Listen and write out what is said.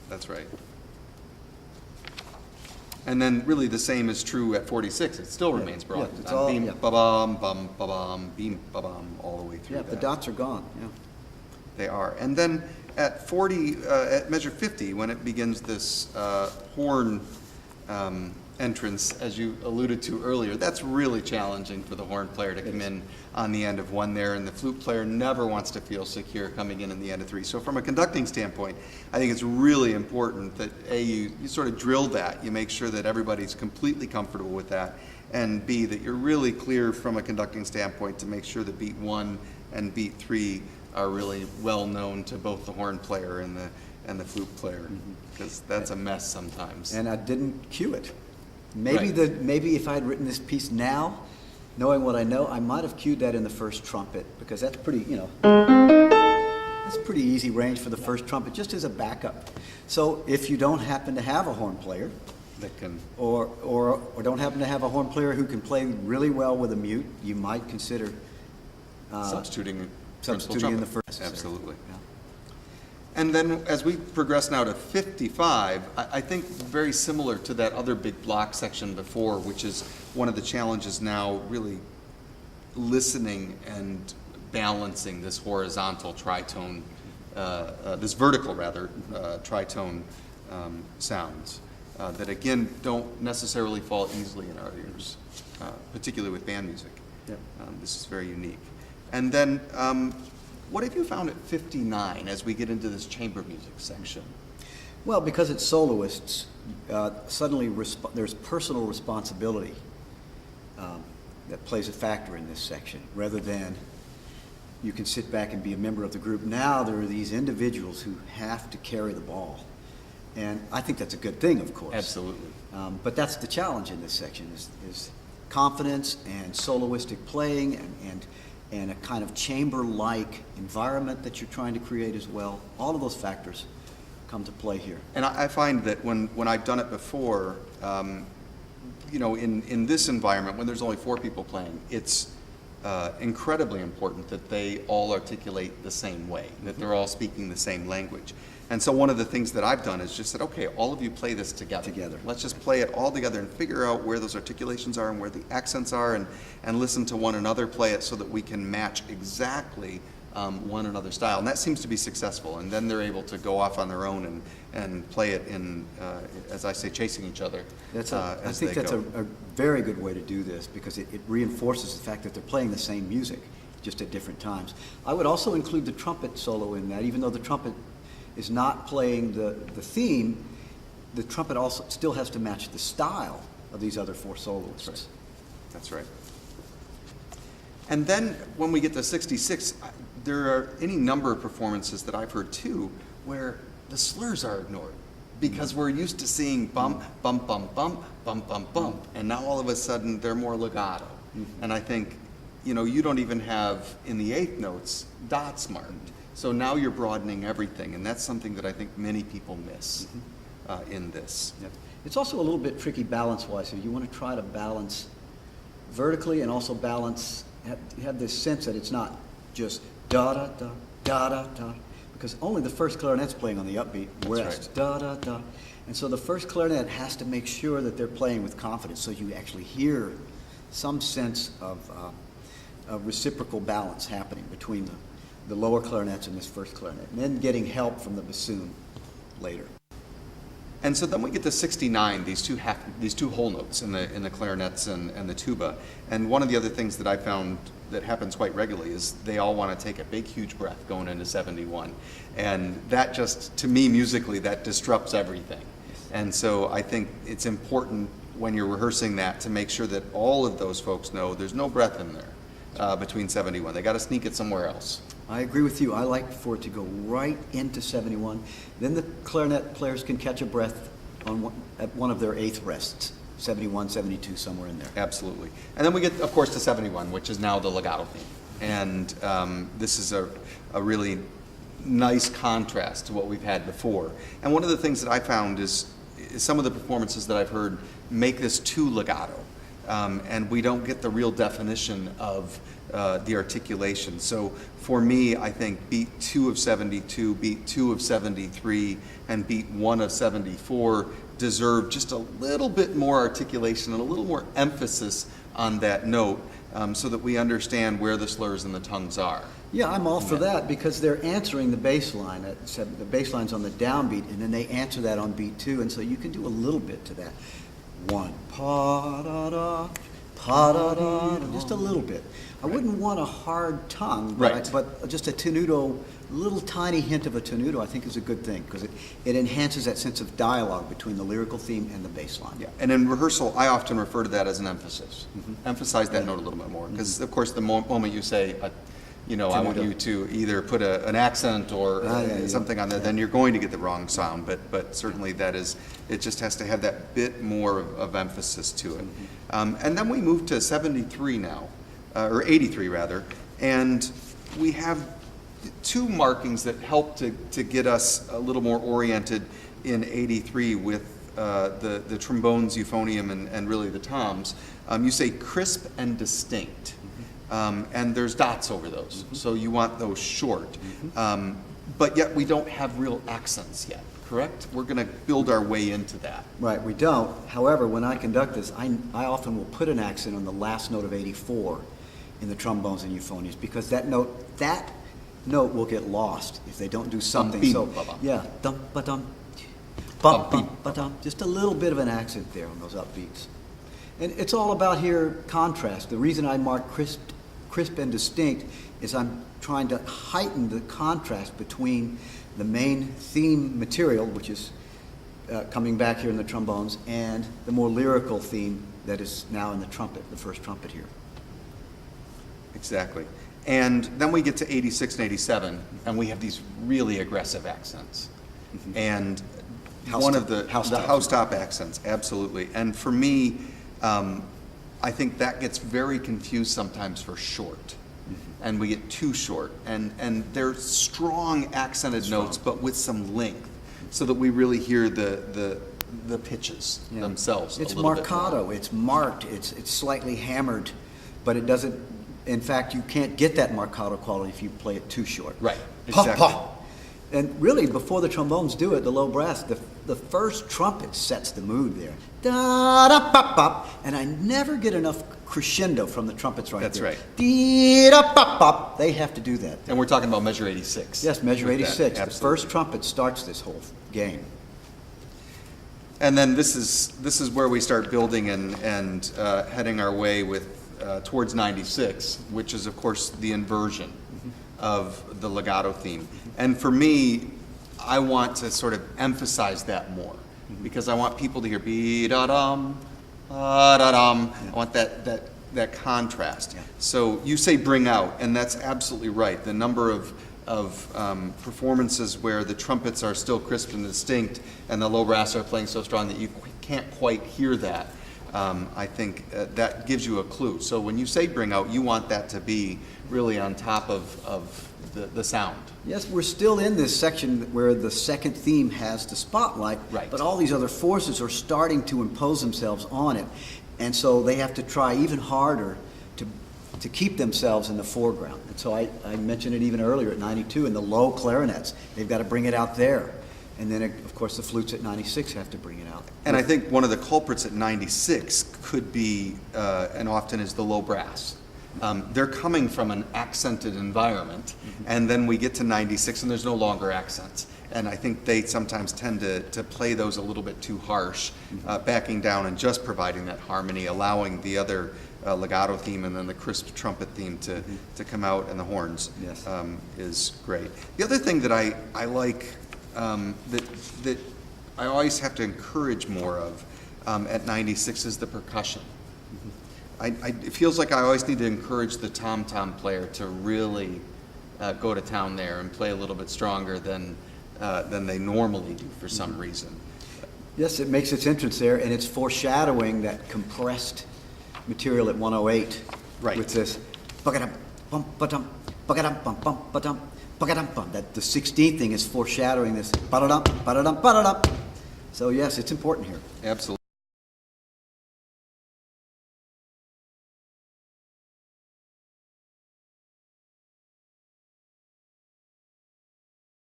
That's right. And then really the same is true at 46. It still remains broad. Yeah, it's all, beam, yeah. ba-bum, bum, ba-bum, beam, ba-bum, all the way through Yeah, that. the dots are gone, yeah. They are. And then at 40, at measure 50, when it begins this horn entrance, as you alluded to earlier, that's really challenging for the horn player to come in on the end of one there, and the flute player never wants to feel secure coming in the end of three. So from a conducting standpoint, I think it's really important that A, you sort of drill that, you make sure that everybody's completely comfortable with that, and B, that you're really clear from a conducting standpoint to make sure that beat 1 and beat 3 are really well known to both the horn player and the flute player, because that's a mess sometimes. And I didn't cue it. Maybe Right. maybe if I had written this piece now, knowing what I know, I might have cued that in the first trumpet, because that's pretty, that's pretty easy range for the first trumpet, just as a backup. So if you don't happen to have a horn player, That can, or don't happen to have a horn player who can play really well with a mute, you might consider substituting in the trumpet. first. Absolutely. Yeah. And then as we progress now to 55, I think very similar to that other big block section before, which is one of the challenges now, really listening and balancing this horizontal tritone, this vertical rather, tritone sounds that again don't necessarily fall easily in our ears, particularly with band music. Yep. This is very unique. And then what have you found at 59 as we get into this chamber music section? Well, because it's soloists, suddenly there's personal responsibility that plays a factor in this section, rather than you can sit back and be a member of the group. Now there are these individuals who have to carry the ball. And I think that's a good thing, of course. Absolutely. But that's the challenge in this section, is confidence and soloistic playing and a kind of chamber-like environment that you're trying to create as well. All of those factors come to play here. And I find that when I've done it before, in this environment, when there's only 4 people playing, it's incredibly important that they all articulate the same way, that they're all speaking the same language. And so one of the things that I've done is just said, okay, all of you play this together. Let's just play it all together and figure out where those articulations are and where the accents are, and listen to one another play it so that we can match exactly one another's style. And that seems to be successful. And then they're able to go off on their own and play it in, as I say, chasing each other. I think that's a very good way to do this, because it reinforces the fact that they're playing the same music, just at different times. I would also include the trumpet solo in that, even though the trumpet is not playing the theme, the trumpet also still has to match the style of these other 4 soloists. That's right. And then when we get to 66, there are any number of performances that I've heard too where the slurs are ignored, because we're used to seeing bump, bump, bump, bump, bump, bump, bump, and now all of a sudden they're more legato. And I think, you don't even have in the 8th notes dots marked. So now you're broadening everything, and that's something that I think many people miss in this. Yep. It's also a little bit tricky balance-wise here. You want to try to balance vertically and also have this sense that it's not just da-da-da, da-da-da, because only the first clarinet's playing on the upbeat, whereas right. da-da-da. And so the first clarinet has to make sure that they're playing with confidence, so you actually hear some sense of reciprocal balance happening between the lower clarinets and this first clarinet, and then getting help from the bassoon later. And so then we get to 69, these two whole notes in the clarinets and the tuba. And one of the other things that I found that happens quite regularly is they all want to take a big, huge breath going into 71. And that just, to me, musically, that disrupts everything. And so I think it's important when you're rehearsing that to make sure that all of those folks know there's no breath in there between 71. They got to sneak it somewhere else. I agree with you. I like for it to go right into 71. Then the clarinet players can catch a breath at one of their 8th rests, 71, 72, somewhere in there. Absolutely. And then we get, of course, to 71, which is now the legato theme. And this is a really nice contrast to what we've had before. And one of the things that I found is some of the performances that I've heard make this too legato. and we don't get the real definition of the articulation. So for me, I think beat 2 of 72, beat 2 of 73, and beat 1 of 74 deserve just a little bit more articulation and a little more emphasis on that note, so that we understand where the slurs and the tongues are. Yeah, I'm all for that, because they're answering the bass line. The bass line's on the downbeat, and then they answer that on beat 2, and so you can do a little bit to that. 1, pa-da-da, pa-da-da, just a little bit. I wouldn't want a hard tongue, but just a tenuto, a little tiny hint of a tenuto, I think is a good thing, because it enhances that sense of dialogue between the lyrical theme and the bass line. Yeah, and in rehearsal, I often refer to that as an emphasis. Emphasize that note a little bit more, because of course the moment you say, I want you to either put an accent or something on there, then you're going to get the wrong sound. But certainly it just has to have that bit more of emphasis to it. And then we move to 73 now, or 83 rather, and we have 2 markings that help to get us a little more oriented in 83 with the trombones, euphonium, and really the toms. You say crisp and distinct. And there's dots over those, so you want those short. But yet we don't have real accents yet, correct? We're going to build our way into that. Right, we don't. However, when I conduct this, I often will put an accent on the last note of 84 in the trombones and euphoniums, because that note will get lost if they don't do something. So, yeah, dum ba dum, bum bum ba dum. Just a little bit of an accent there on those upbeats. And it's all about here contrast. The reason I mark crisp and distinct is I'm trying to heighten the contrast between the main theme material, which is coming back here in the trombones, and the more lyrical theme that is now in the trumpet, the first trumpet here. Exactly. And then we get to 86 and 87, and we have these really aggressive accents. And one of the house top accents, absolutely. And for me, I think that gets very confused sometimes for short, and we get too short, and they're strong accented notes, but with some length, so that we really hear the pitches themselves. It's a little marcato. It's marked. It's slightly hammered, but it doesn't. In fact, you can't get that marcato quality if you play it too short. Right. Exactly. Exactly. Pa, pa. And really, before the trombones do it, the low brass, the first trumpet sets the mood there. Da da pop pop, and I never get enough crescendo from the trumpets right That's there. right. Dee da pop pop. They have to do that. And we're talking about measure 86. Yes, measure 86. The Absolutely. first trumpet starts this whole game. And then this is where we start building and heading our way with towards 96, which is of course the inversion of the legato theme. And for me, I want to sort of emphasize that more, because I want people to hear be-da-dum, da-dum. I want that contrast. Yeah. So you say bring out, and that's absolutely right. The number of performances where the trumpets are still crisp and distinct and the low brass are playing so strong that you can't quite hear that. I think that gives you a clue. So when you say bring out, you want that to be really on top of the sound. Yes, we're still in this section where the second theme has the spotlight, Right. but all these other forces are starting to impose themselves on it, and so they have to try even harder to keep themselves in the foreground. And so I mentioned it even earlier at 92 in the low clarinets. They've got to bring it out there. And then, of course, the flutes at 96 have to bring it out. And I think one of the culprits at 96 could be, and often is, the low brass. They're coming from an accented environment, and then we get to 96 and there's no longer accents. And I think they sometimes tend to play those a little bit too harsh, backing down and just providing that harmony, allowing the other legato theme and then the crisp trumpet theme to come out, and the horns. Yes. Is great. The other thing that I like, that I always have to encourage more of at 96 is the percussion. It feels like I always need to encourage the tom-tom player to really go to town there and play a little bit stronger than they normally do for some reason. Yes, it makes its entrance there, and it's foreshadowing that compressed material at 108. Right. With this ba-ga-dum, bum, ba-dum, ba-ga-dum, bum, bum, ba-dum, ba-ga-dum, bum. That the 16th thing is foreshadowing this ba-da-dum, ba-da-dum, ba-da-dum. So yes, it's important here. Absolutely.